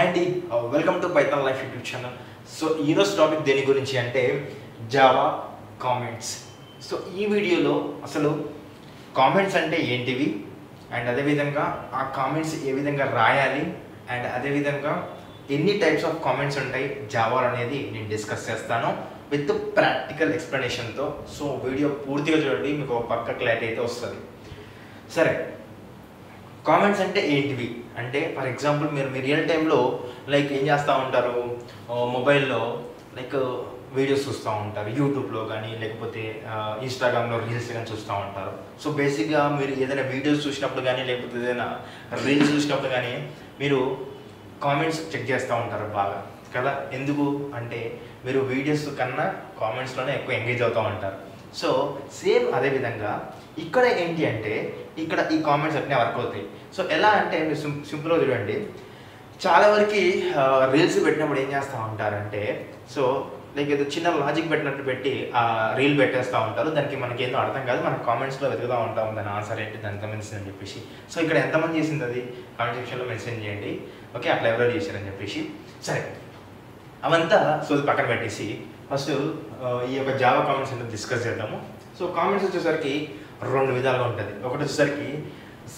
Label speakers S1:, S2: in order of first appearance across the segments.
S1: Hi అండి, welcome to Python life YouTube channel. So ఈరోజు topic దేని గురించి అంటే జావా కామెంట్స్. సో ఈ వీడియోలో అసలు కామెంట్స్ అంటే ఏంటివి అండ్ అదేవిధంగా ఆ కామెంట్స్ ఏ విధంగా రాయాలి అండ్ అదేవిధంగా ఎన్ని టైప్స్ ఆఫ్ కామెంట్స్ ఉంటాయి జావా అనేది నేను డిస్కస్ చేస్తాను విత్ ప్రాక్టికల్ ఎక్స్ప్లెనేషన్తో. సో వీడియో పూర్తిగా చూడండి, మీకు ఒక పక్క క్లారిటీ అయితే వస్తుంది. సరే, కామెంట్స్ అంటే ఏంటివి అంటే ఫర్ ఎగ్జాంపుల్ మీరు మీ రియల్ టైంలో లైక్ ఏం చేస్తూ ఉంటారు, మొబైల్లో లైక్ వీడియోస్ చూస్తూ ఉంటారు, యూట్యూబ్లో కానీ లేకపోతే ఇన్స్టాగ్రామ్లో రీల్స్ కానీ చూస్తూ ఉంటారు. సో బేసిక్గా మీరు ఏదైనా వీడియోస్ చూసినప్పుడు కానీ లేకపోతే ఏదైనా రీల్స్ చూసినప్పుడు కానీ మీరు కామెంట్స్ చెక్ చేస్తూ ఉంటారు బాగా కదా. ఎందుకు అంటే మీరు వీడియోస్ కన్నా కామెంట్స్లోనే ఎక్కువ ఎంగేజ్ అవుతూ ఉంటారు. సో సేమ్ అదేవిధంగా ఇక్కడ ఏంటి అంటే ఇక్కడ ఈ కామెంట్స్ అట్నే వర్క్ అవుతాయి. సో ఎలా అంటే మీరు సింపుల్గా చూడండి, చాలా వరకు రీల్స్ పెట్టినప్పుడు ఏం చేస్తూ ఉంటారంటే సో లైక్ ఏదో చిన్న లాజిక్ పెట్టినట్టు పెట్టి ఆ రీల్ పెట్టేస్తూ ఉంటారు. దానికి మనకి ఏందో అర్థం కాదు, మనం కామెంట్స్లో వెతుకుతూ ఉంటాం దాని ఆన్సర్ ఏంటి, దాని ఎంతమంది అని చెప్పేసి. సో ఇక్కడ ఎంతమంది చేసింది అది కామెంట్ సెక్షన్లో మెన్షన్ చేయండి. ఓకే, అట్లా ఎవరో చేశారని చెప్పేసి. సరే, అవంతా సో పక్కన పెట్టేసి ఫస్ట్ ఈ యొక్క జావా కామెంట్స్ అనేది డిస్కస్ చేద్దాము. సో కామెంట్స్ వచ్చేసరికి రెండు విధాలుగా ఉంటుంది. ఒకటి వచ్చేసరికి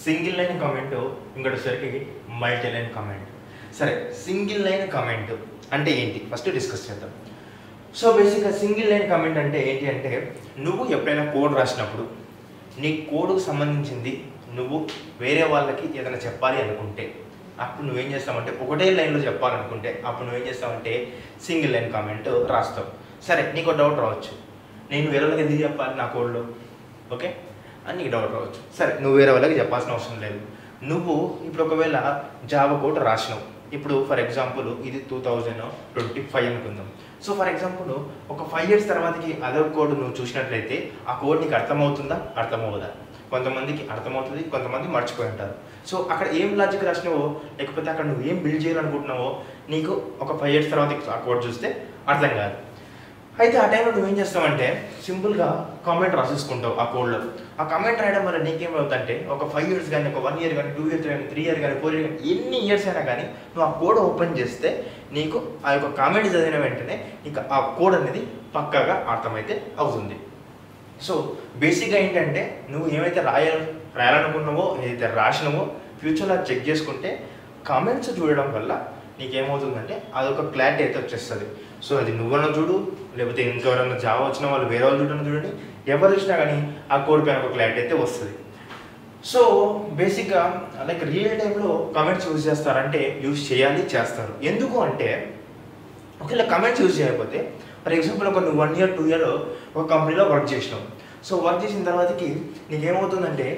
S1: సింగిల్ లైన్ కామెంట్, ఇంకోటి వచ్చేసరికి మల్టీ లైన్ కామెంట్. సరే, సింగిల్ లైన్ కామెంట్ అంటే ఏంటి ఫస్ట్ డిస్కస్ చేద్దాం. సో బేసిక్గా సింగిల్ లైన్ కామెంట్ అంటే ఏంటి అంటే నువ్వు ఎప్పుడైనా కోడ్ రాసినప్పుడు నీ కోడ్కు సంబంధించింది నువ్వు వేరే వాళ్ళకి ఏదైనా చెప్పాలి అనుకుంటే అప్పుడు నువ్వేం చేస్తావంటే ఒకటే లైన్లో చెప్పాలనుకుంటే అప్పుడు నువ్వేం చేస్తావంటే సింగిల్ లైన్ కామెంట్ రాస్తావు. సరే, నీకు డౌట్ రావచ్చు, నేను వేరే వాళ్ళకి ఎందుకు చెప్పాలి నా కోడ్లో, ఓకే అని నీకు డౌట్ రావచ్చు. సరే, నువ్వు వేరే వాళ్ళకి చెప్పాల్సిన అవసరం లేదు. నువ్వు ఇప్పుడు ఒకవేళ జావా కోడ్ రాసినావు, ఇప్పుడు ఫర్ ఎగ్జాంపుల్ ఇది 2025 అనుకుందాం. సో ఫర్ ఎగ్జాంపుల్ ఒక 5 years తర్వాతకి అదర్ కోడ్ నువ్వు చూసినట్లయితే ఆ కోడ్ నీకు అర్థమవుతుందా అర్థమవుదా? కొంతమందికి అర్థమవుతుంది, కొంతమంది మర్చిపోయి ఉంటారు. సో అక్కడ ఏం లాజిక్ రాసినావో లేకపోతే అక్కడ నువ్వు ఏం బిల్డ్ చేయాలనుకుంటున్నావో నీకు ఒక 5 years తర్వాత ఆ కోడ్ చూస్తే అర్థం కాదు. అయితే ఆ టైంలో నువ్వేం చేస్తావంటే సింపుల్గా కామెంట్ రాసేసుకుంటావు ఆ కోడ్లో. ఆ కామెంట్ రాయడం వల్ల నీకేమవుతుందంటే ఒక 5 years కానీ, ఒక 1 year కానీ, 2 years కానీ, 3 years కానీ, 4 years కానీ, ఎన్ని ఇయర్స్ అయినా కానీ నువ్వు ఆ కోడ్ ఓపెన్ చేస్తే నీకు ఆ యొక్క కామెంట్ చదివిన వెంటనే నీకు ఆ కోడ్ అనేది పక్కాగా అర్థమైతే అవుతుంది. సో బేసిక్గా ఏంటంటే నువ్వు ఏమైతే రాయాలనుకున్నావో ఏదైతే రాసినావో ఫ్యూచర్లో చెక్ చేసుకుంటే కామెంట్స్ చూడడం వల్ల నీకేమవుతుందంటే అదొక క్లారిటీ అయితే వచ్చేస్తుంది. సో అది నువ్వన్నా చూడు లేకపోతే ఇంకెవరైనా జావా వచ్చిన వాళ్ళు వేరే వాళ్ళు చూడండి, ఎవరు చూసినా కానీ ఆ కోడ్ పైన ఒక క్లారిటీ అయితే వస్తుంది. సో బేసిక్గా లైక్ రియల్ టైంలో కామెంట్స్ యూజ్ చేస్తారంటే యూజ్ చేయాలి, చేస్తారు. ఎందుకు అంటే ఒకవేళ కామెంట్స్ యూజ్ చేయకపోతే ఫర్ ఎగ్జాంపుల్ ఒక నువ్వు 1 year 2 year ఒక కంపెనీలో వర్క్ చేసినావు. సో వర్క్ చేసిన తర్వాతకి నీకేమవుతుందంటే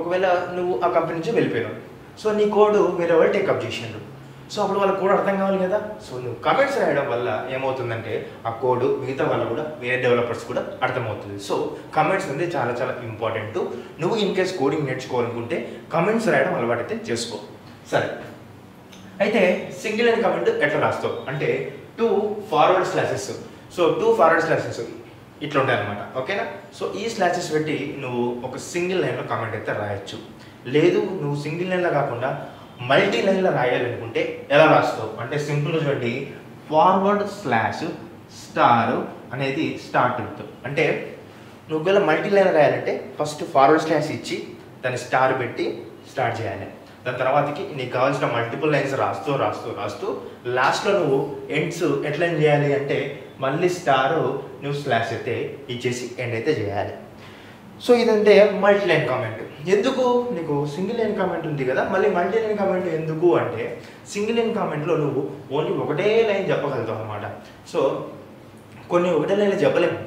S1: ఒకవేళ నువ్వు ఆ కంపెనీ నుంచి వెళ్ళిపోయినావు. సో నీ కోడ్ వేరే వాళ్ళు టేకప్ చేసిండ్రు. సో అప్పుడు వాళ్ళ కోడ్ అర్థం కావాలి కదా. సో నువ్వు కామెంట్స్ రాయడం వల్ల ఏమవుతుందంటే ఆ కోడ్ మిగతా వాళ్ళు కూడా వేరే డెవలపర్స్ కూడా అర్థమవుతుంది. సో కామెంట్స్ అనేది చాలా చాలా ఇంపార్టెంట్. నువ్వు ఇన్ కేస్ కోడింగ్ నేర్చుకోవాలనుకుంటే కామెంట్స్ రాయడం అలవాటైతే చేసుకో. సరే, అయితే సింగిల్ లైన్ కామెంట్ ఎట్లా రాస్తావు అంటే 2 forward slashes. So 2 forward slashes ఇట్లా ఉంటాయి అనమాట, ఓకేనా. సో ఈ స్లాషెస్ పెట్టి నువ్వు ఒక సింగిల్ లైన్లో కామెంట్ అయితే రాయొచ్చు. లేదు నువ్వు సింగిల్ లైన్లో కాకుండా మల్టీ లైన్లో రాయాలనుకుంటే ఎలా రాస్తావు అంటే సింపుల్గా చూడండి, ఫార్వర్డ్ స్లాష్ స్టార్ అనేది స్టార్ట్ అవుతుంది. అంటే నువ్వు ఒకవేళ మల్టీ లైన్ రాయాలంటే ఫస్ట్ ఫార్వర్డ్ స్లాష్ ఇచ్చి దాన్ని స్టార్ పెట్టి స్టార్ట్ చేయాలి. దాని తర్వాతకి నీకు కావాల్సిన మల్టిపుల్ లైన్స్ రాస్తూ రాస్తూ రాస్తూ లాస్ట్లో నువ్వు ఎండ్స్ ఎట్లా చేయాలి అంటే మళ్ళీ స్టారు నువ్వు స్లాష్ అయితే ఇచ్చేసి ఎండ్ అయితే చేయాలి. సో ఇదంటే మల్టీ లైన్ కామెంట్. ఎందుకు నీకు సింగిల్ లైన్ కామెంట్ ఉంది కదా, మళ్ళీ మల్టీ లైన్ కామెంట్ ఎందుకు అంటే సింగిల్ లైన్ కామెంట్లో నువ్వు ఓన్లీ ఒకటే లైన్ చెప్పగలుగుతావు అనమాట. సో కొన్ని ఒకటే లైన్లో చెప్పలేము,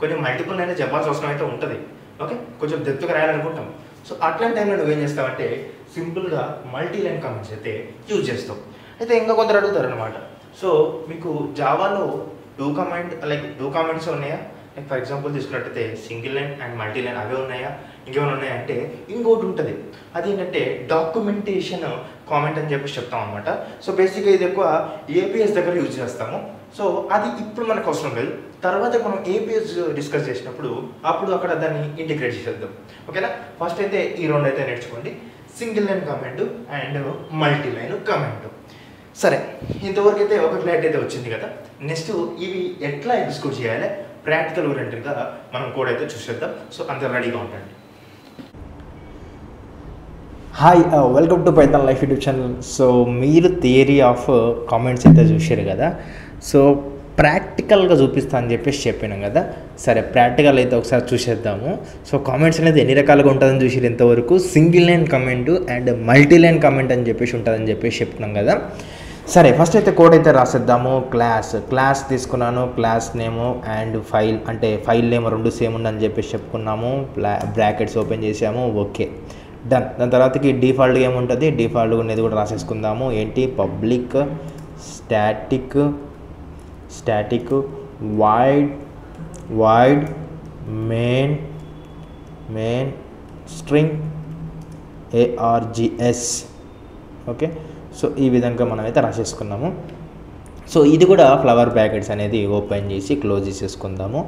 S1: కొన్ని మల్టిపుల్ లైన్లో చెప్పాల్సిన అవసరం అయితే ఉంటుంది. ఓకే, కొంచెం డెప్త్గా రాయాలనుకుంటాం. సో అట్లాంటి టైంలో నువ్వేం చేస్తావంటే సింపుల్గా మల్టీ లైన్ కామెంట్స్ అయితే యూజ్ చేస్తావు. అయితే ఇంకా కొందరు అడుగుతారు అనమాట, సో మీకు జావాలో టూ కామెంట్స్ ఉన్నాయా? లైక్ ఫర్ ఎగ్జాంపుల్ తీసుకున్నట్టయితే single line and multi line అవే ఉన్నాయా, ఇంకేమైనా ఉన్నాయా అంటే ఇంకోటి ఉంటుంది, అదేంటంటే డాక్యుమెంటేషన్ కామెంట్ అని చెప్పేసి చెప్తాం అనమాట. సో బేసిక్గా ఇది ఎక్కువ ఏపీఎస్ దగ్గర యూజ్ చేస్తాము. సో అది ఇప్పుడు మనకు అవసరం లేదు, తర్వాత మనం ఏపీఎస్ డిస్కస్ చేసినప్పుడు అప్పుడు అక్కడ దాన్ని ఇంటిగ్రేట్ చేసేద్దాం, ఓకేనా. ఫస్ట్ అయితే ఈ రెండు అయితే నేర్చుకోండి, single line comment and multi line comment. సరే, ఇంతవరకు అయితే ఒక క్లారిటీ అయితే వచ్చింది కదా. నెక్స్ట్ ఇవి ఎట్లా ఎగ్జిక్యూట్ చేయాలి ప్రాక్టికల్ ఓరియంటెడ్గా మనం కోడ్ అయితే చూసేద్దాం. సో అందరు రెడీగా ఉండండి. Hi, welcome to Python life YouTube channel. So మీరు థియరీ ఆఫ్ కామెంట్స్ అయితే చూసారు కదా. సో ప్రాక్టికల్గా చూపిస్తా అని చెప్పేసి చెప్పినాం కదా. సరే, ప్రాక్టికల్ అయితే ఒకసారి చూసేద్దాము. సో కామెంట్స్ అనేది ఎన్ని రకాలుగా ఉంటుందని చూసారు ఇంతవరకు. Single line comment and multi line comment అని చెప్పేసి ఉంటుందని చెప్పేసి చెప్తున్నాం కదా. సరే, ఫస్ట్ అయితే కోడ్ అయితే రాసేద్దాము. క్లాస్ తీసుకున్నాను, క్లాస్ నేము అండ్ ఫైల్, అంటే ఫైల్ నేమ్ రెండు సేమ్ ఉందని చెప్పేసి చెప్పుకున్నాము. బ్రాకెట్స్ ఓపెన్ చేసాము. Okay, done. దాని తర్వాతకి డిఫాల్ట్గా ఏముంటుంది, డిఫాల్ట్గా అనేది కూడా రాసేసుకుందాము. ఏంటి, public static void main string args. Okay, so ఈ విధంగా మనమైతే రాసేసుకున్నాము. సో ఇది కూడా ఫ్లవర్ బ్రాకెట్స్ అనేది ఓపెన్ చేసి క్లోజ్ చేసేసుకుందాము.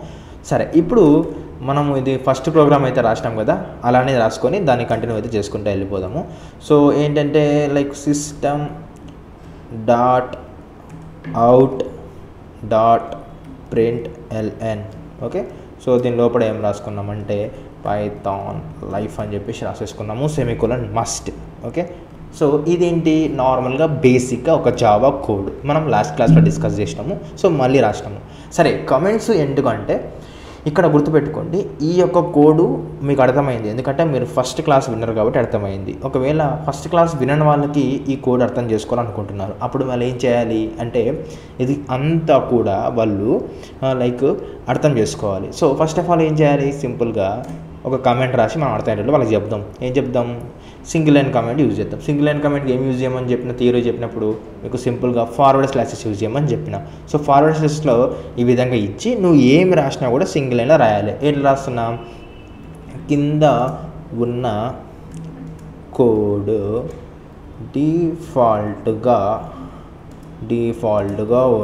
S1: సరే, ఇప్పుడు మనము ఇది ఫస్ట్ ప్రోగ్రామ్ అయితే రాసినాం కదా, అలానే రాసుకొని దాన్ని కంటిన్యూ అయితే చేసుకుంటూ వెళ్ళిపోదాము. సో ఏంటంటే like system dot out dot print LN. Okay, so దీని లోపల ఏం రాసుకున్నామంటే పైథాన్ లైఫ్ అని చెప్పేసి రాసేసుకున్నాము. Semicolon must. ఓకే, సో ఇదేంటి, నార్మల్గా బేసిక్గా ఒక జావా కోడ్ మనం లాస్ట్ క్లాస్లో డిస్కస్ చేసినాము. సో మళ్ళీ రాసినాము. సరే, కమెంట్స్ ఎందుకంటే ఇక్కడ గుర్తుపెట్టుకోండి, ఈ యొక్క కోడు మీకు అర్థమైంది ఎందుకంటే మీరు ఫస్ట్ క్లాస్ విన్నర్ కాబట్టి అర్థమైంది. ఒకవేళ ఫస్ట్ క్లాస్ వినని వాళ్ళకి ఈ కోడ్ అర్థం చేసుకోవాలనుకుంటున్నారు, అప్పుడు వాళ్ళు ఏం చేయాలి అంటే ఇది అంతా కూడా వాళ్ళు లైక్ అర్థం చేసుకోవాలి. సో ఫస్ట్ ఆఫ్ ఆల్ ఏం చేయాలి, సింపుల్గా ఒక కామెంట్ రాసి మనం అర్థమయ్యేటట్లు వాళ్ళకి చెప్దాం. ఏం చెప్దాం, సింగిల్ లైన్ కామెంట్ యూజ్ చేద్దాం. సింగిల్ లైన్ కామెంట్కి ఏం యూజ్ చేయమని చెప్పిన, థియరీ చెప్పినప్పుడు మీకు సింపుల్గా ఫార్వర్డ్ స్లాషెస్ యూజ్ చేయమని చెప్పిన. సో ఫార్వర్డ్ స్లాషెస్లో ఈ విధంగా ఇచ్చి నువ్వు ఏమి రాసినా కూడా సింగిల్ లైన్లో రాయాలి. ఎట్లా రాస్తున్నా, కింద ఉన్న కోడ్ డిఫాల్ట్గా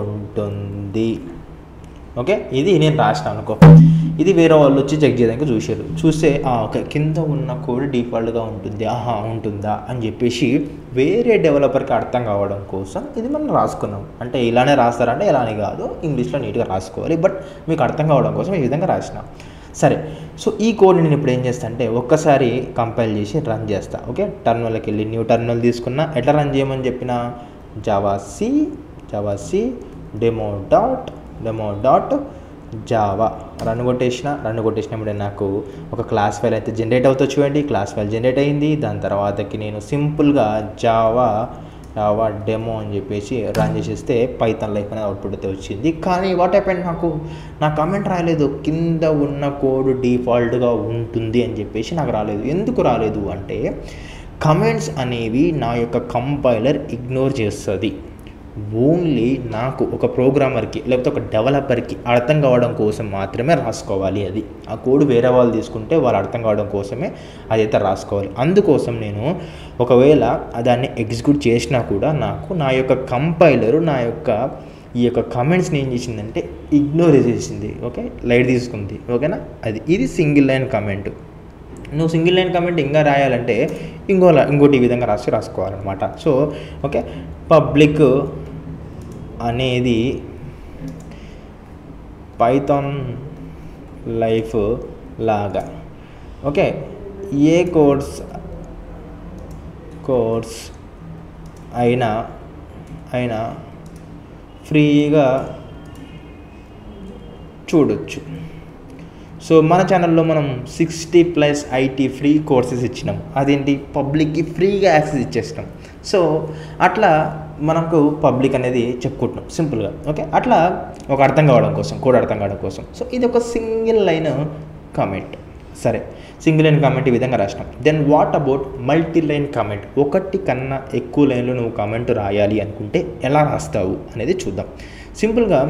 S1: ఉంటుంది. ఓకే, ఇది నేను రాసిన అనుకో, ఇది వేరే వాళ్ళు వచ్చి చెక్ చేయడానికి చూస్తే ఓకే కింద ఉన్న కోడ్ డిఫాల్ట్గా ఉంటుంది, ఉంటుందా అని చెప్పేసి వేరే డెవలపర్కి అర్థం కావడం కోసం ఇది మనం రాసుకున్నాం. అంటే ఇలానే రాస్తారంటే ఇలానే కాదు, ఇంగ్లీష్లో నీట్గా రాసుకోవాలి, బట్ మీకు అర్థం కావడం కోసం ఈ విధంగా రాసిన. సరే, సో ఈ కోడ్ నేను ఇప్పుడు ఏం చేస్తా అంటే ఒక్కసారి కంపైల్ చేసి రన్ చేస్తా. ఓకే, టర్మినల్కి వెళ్ళి న్యూ టర్మినల్ తీసుకున్నా. ఎట్లా రన్ చేయమని చెప్పిన, javac demo dot Java run కొట్టేసినప్పుడే నాకు ఒక క్లాస్ ఫైల్ అయితే జనరేట్ అవుతుంది. చూడండి, క్లాస్ ఫైల్ జనరేట్ అయింది. దాని తర్వాతకి నేను సింపుల్గా జావా డెమో అని చెప్పేసి రన్ చేసేస్తే పైథాన్ లైఫ్ అనేది అవుట్పుట్ అయితే వచ్చింది. కానీ వాట్ హ్యాపెండ్, నా కామెంట్ రాలేదు, కింద ఉన్న కోడ్ డిఫాల్ట్గా ఉంటుంది అని చెప్పేసి నాకు రాలేదు. ఎందుకు రాలేదు అంటే కమెంట్స్ అనేవి నా యొక్క కంపైలర్ ఇగ్నోర్ చేస్తుంది. ఓన్లీ నాకు ఒక ప్రోగ్రామర్కి లేకపోతే ఒక డెవలపర్కి అర్థం కావడం కోసం మాత్రమే రాసుకోవాలి. అది ఆ కోడ్ వేరే వాళ్ళు తీసుకుంటే వాళ్ళు అర్థం కావడం కోసమే అదైతే రాసుకోవాలి. అందుకోసం నేను ఒకవేళ దాన్ని ఎగ్జిక్యూట్ చేసినా కూడా నాకు నా యొక్క కంపైలరు ఈ యొక్క కమెంట్స్ని ఏం చేసిందంటే ఇగ్నోర్ చేసేసింది. ఓకే, లైట్ తీసుకుంది. ఓకేనా, ఇది సింగిల్ లైన్ కమెంట్. నువ్వు సింగిల్ లైన్ కమెంట్ ఇంకా రాయాలంటే ఇంకోటి ఈ విధంగా రాసుకోవాలన్నమాట. సో ఓకే, పబ్లిక్ అనేది పైథాన్ లైఫ్ లాగా. ఓకే, ఏ కోర్స్ అయినా ఫ్రీగా చూడొచ్చు. సో మన ఛానల్లో మనం 60+ IT ఫ్రీ కోర్సెస్ ఇచ్చినాం. అదేంటి, పబ్లిక్కి ఫ్రీగా యాక్సెస్ ఇచ్చేసినాం. సో అట్లా మనకు పబ్లిక్ అనేది చెప్పుకుంటున్నాం సింపుల్గా. ఓకే, అట్లా ఒక అర్థం కావడం కోసం, కోడ్ అర్థం కావడం కోసం. సో ఇది ఒక సింగిల్ లైన్ కామెంట్. సరే, సింగిల్ లైన్ కామెంట్ ఈ విధంగా రాసినాం. Then what about multi line comment? ఒకటి కన్నా ఎక్కువ లైన్లో నువ్వు కామెంట్ రాయాలి అనుకుంటే ఎలా రాస్తావు అనేది చూద్దాం. సింపుల్గా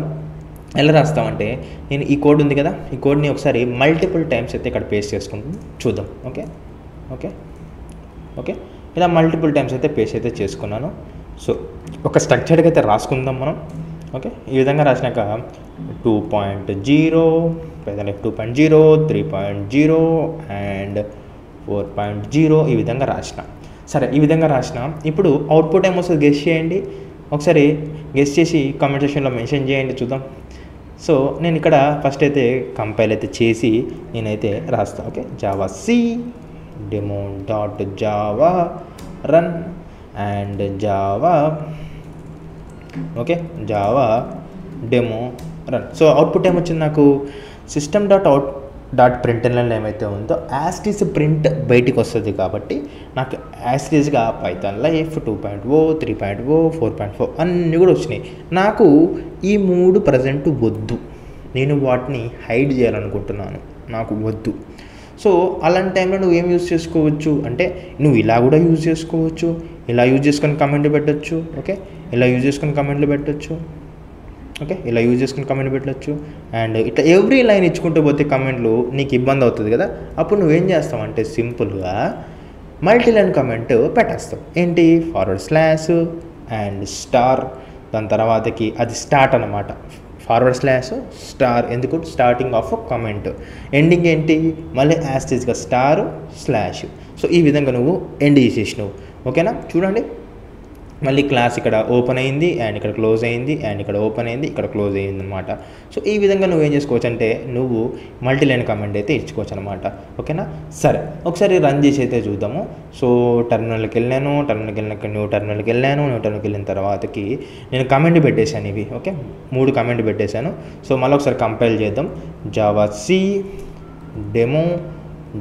S1: ఎలా రాస్తామంటే, నేను ఈ కోడ్ ఉంది కదా, ఈ కోడ్ని ఒకసారి మల్టిపుల్ టైమ్స్ అయితే ఇక్కడ పేస్ట్ చేసుకుంటాం, చూద్దాం. ఓకే, ఇలా మల్టిపుల్ టైమ్స్ అయితే పేస్ట్ అయితే చేసుకున్నాను. సో ఒక స్ట్రక్చర్డ్గా అయితే రాసుకుందాం మనం. ఓకే, ఈ విధంగా రాసినాక 2.0 2.0 3.0 అండ్ 4.0 ఈ విధంగా రాసిన. సరే, ఈ విధంగా రాసిన. ఇప్పుడు అవుట్పుట్ ఏమొస్తుంది గెస్ చేయండి. ఒకసారి గెస్ చేసి కామెంట్ సెక్షన్లో మెన్షన్ చేయండి చూద్దాం. సో నేను ఇక్కడ ఫస్ట్ అయితే కంపైల్ అయితే చేసి నేనైతే రాస్తాను. Okay, javac demo dot Java run and Java okay Java demo run. So output ఏమొచ్చింది నాకు, సిస్టమ్ డాట్ ప్రింట్ఎల్ఎన్ ఏమైతే ఉందో యాస్టీస్ ప్రింట్ బయటికి వస్తుంది కాబట్టి నాకు యాస్టీస్గా పైథాన్ లైఫ్ 2.0 3.0 4.4 అన్నీ కూడా వచ్చినాయి. నాకు ఈ 3 ప్రజెంట్ వద్దు, నేను వాటిని హైడ్ చేయాలనుకుంటున్నాను, నాకు వద్దు. సో అలాంటి టైంలో నువ్వు ఏం యూజ్ చేసుకోవచ్చు అంటే నువ్వు ఇలా కూడా యూజ్ చేసుకోవచ్చు, ఇలా యూజ్ చేసుకొని కమెంట్లు పెట్టచ్చు. ఓకే, ఇలా యూజ్ చేసుకొని కమెంట్లు పెట్టచ్చు. ఓకే, ఇలా యూజ్ చేసుకుని కమెంట్ పెట్టచ్చు. అండ్ ఇట్లా ఎవ్రీ లైన్ ఇచ్చుకుంటూ పోతే కమెంట్లు నీకు ఇబ్బంది అవుతుంది కదా. అప్పుడు నువ్వేం చేస్తావు అంటే సింపుల్గా మల్టీ లైన్ కమెంట్ పెట్టేస్తావు. ఏంటి, ఫార్వర్డ్ స్లాష్ అండ్ స్టార్, దాని తర్వాతకి అది స్టార్ట్ అనమాట. ఫార్వర్డ్ స్లాష్ స్టార్, ఎందుకు స్టార్టింగ్ ఆఫ్ కమెంట్, ఎండింగ్ ఏంటి మళ్ళీ యాస్టీస్గా స్టార్ స్లాష్. సో ఈ విధంగా నువ్వు ఎండ్ చేసేసినావు. ఓకేనా, చూడండి మళ్ళీ క్లాస్ ఇక్కడ ఓపెన్ అయింది అండ్ ఇక్కడ క్లోజ్ అయింది అండ్ ఇక్కడ ఓపెన్ అయింది ఇక్కడ క్లోజ్ అయింది అనమాట. సో ఈ విధంగా నువ్వు ఏం చేసుకోవచ్చు అంటే నువ్వు మల్టీ లైన్ కమెంట్ అయితే ఇచ్చుకోవచ్చు అనమాట. ఓకేనా, సరే ఒకసారి రన్ చేసి అయితే చూద్దాము. సో టర్మినల్కి వెళ్ళాను, న్యూ టర్మినల్కి వెళ్ళిన తర్వాతకి నేను కమెంట్ పెట్టేశాను ఇవి. ఓకే, 3 కమెంట్ పెట్టేశాను. సో మళ్ళీ ఒకసారి కంపైల్ చేద్దాం. Javac demo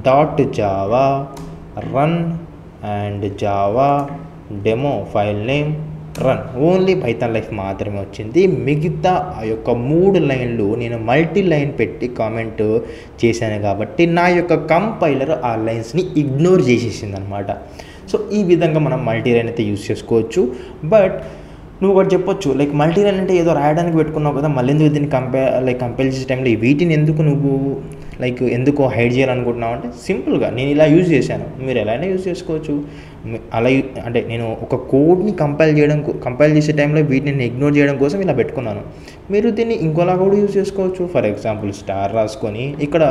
S1: dot Java run and Java demo file name run. Only Python life మాత్రమే వచ్చింది. మిగతా ఆ యొక్క 3 లైన్లు నేను మల్టీ లైన్ పెట్టి కామెంట్ చేశాను కాబట్టి నా యొక్క కంపైలర్ ఆ లైన్స్ని ఇగ్నోర్ చేసేసింది అనమాట. సో ఈ విధంగా మనం మల్టీ లైన్ అయితే యూజ్ చేసుకోవచ్చు. బట్ నువ్వు ఒకటి చెప్పొచ్చు, లైక్ మల్టీ లైన్ అంటే ఏదో రాయడానికి పెట్టుకున్నావు కదా, మళ్ళీ ఎందుకు దీన్ని కంపేర్ చేసే టైంలో వీటిని ఎందుకు నువ్వు ఎందుకు హైడ్ చేయాలనుకుంటున్నావు అంటే సింపుల్గా నేను ఇలా యూజ్ చేశాను, మీరు ఎలా అయినా యూజ్ చేసుకోవచ్చు. అలా అంటే నేను ఒక కోడ్ని కంపైల్ చేసే టైంలో వీటిని నేను ఇగ్నోర్ చేయడం కోసం ఇలా పెట్టుకున్నాను. మీరు దీన్ని ఇంకోలా కూడా యూజ్ చేసుకోవచ్చు. ఫర్ ఎగ్జాంపుల్ స్టార్ రాసుకొని ఇక్కడ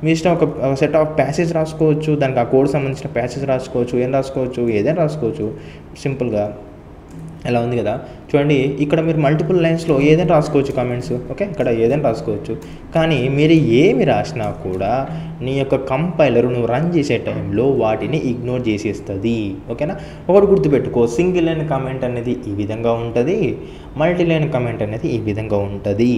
S1: మీ ఇష్టం ఒక సెట్ ఆఫ్ ప్యాసేజ్ రాసుకోవచ్చు, దానికి ఆ కోడ్ సంబంధించిన ప్యాసేజ్ రాసుకోవచ్చు, ఏదైనా రాసుకోవచ్చు సింపుల్గా. ఎలా ఉంది కదా, చూడండి ఇక్కడ మీరు మల్టిపుల్ లైన్స్లో ఏదైనా రాసుకోవచ్చు కామెంట్స్. ఓకే, ఇక్కడ ఏదైనా రాసుకోవచ్చు. కానీ మీరు ఏమి రాసినా కూడా నీ యొక్క కంపైలర్ నువ్వు రన్ చేసే టైంలో వాటిని ఇగ్నోర్ చేసేస్తుంది. ఓకేనా, ఒకటి గుర్తుపెట్టుకో, సింగిల్ లైన్ కామెంట్ అనేది ఈ విధంగా ఉంటుంది, మల్టీ లైన్ కామెంట్ అనేది ఈ విధంగా ఉంటుంది.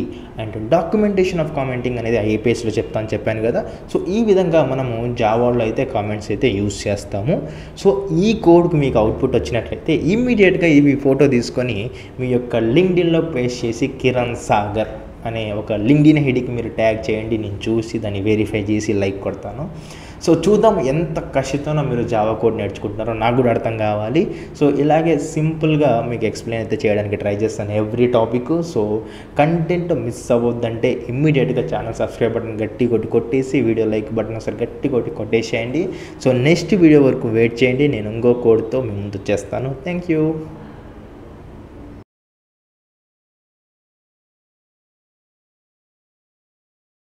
S1: అండ్ డాక్యుమెంటేషన్ ఆఫ్ కామెంటింగ్ అనేది ఐఏపీఎస్లో చెప్పాను కదా. సో ఈ విధంగా మనము జావాలో అయితే కామెంట్స్ అయితే యూజ్ చేస్తాము. సో ఈ కోడ్కి మీకు అవుట్పుట్ వచ్చినట్లయితే ఇమ్మీడియట్గా ఇవి ఫోటో తీసుకొని మీ యొక్క లింక్డ్ఇన్లో పేస్ట్ చేసి కిరణ్ సాగర్ అనే ఒక లింక్డ్ఇన్ హెడ్కి మీరు ట్యాగ్ చేయండి. నేను చూసి దాన్ని వెరిఫై చేసి లైక్ కొడతాను. సో చూద్దాం ఎంత కష్టతోనో మీరు జావా కోడ్ నేర్చుకుంటున్నారో, నాకు కూడా అర్థం కావాలి. సో ఇలాగే సింపుల్గా మీకు ఎక్స్ప్లెయిన్ అయితే చేయడానికి ట్రై చేస్తాను every topic. So content miss అవ్వద్దంటే ఇమ్మీడియట్గా ఛానల్ సబ్స్క్రైబ్ బటన్ గట్టి కొట్టేసి వీడియో లైక్ బటన్ ఒకసారి గట్టి కొట్టేసేయండి. సో నెక్స్ట్ వీడియో వరకు వెయిట్ చేయండి, నేను ఇంకో కోడ్తో మీ ముందు చేస్తాను. Thank you.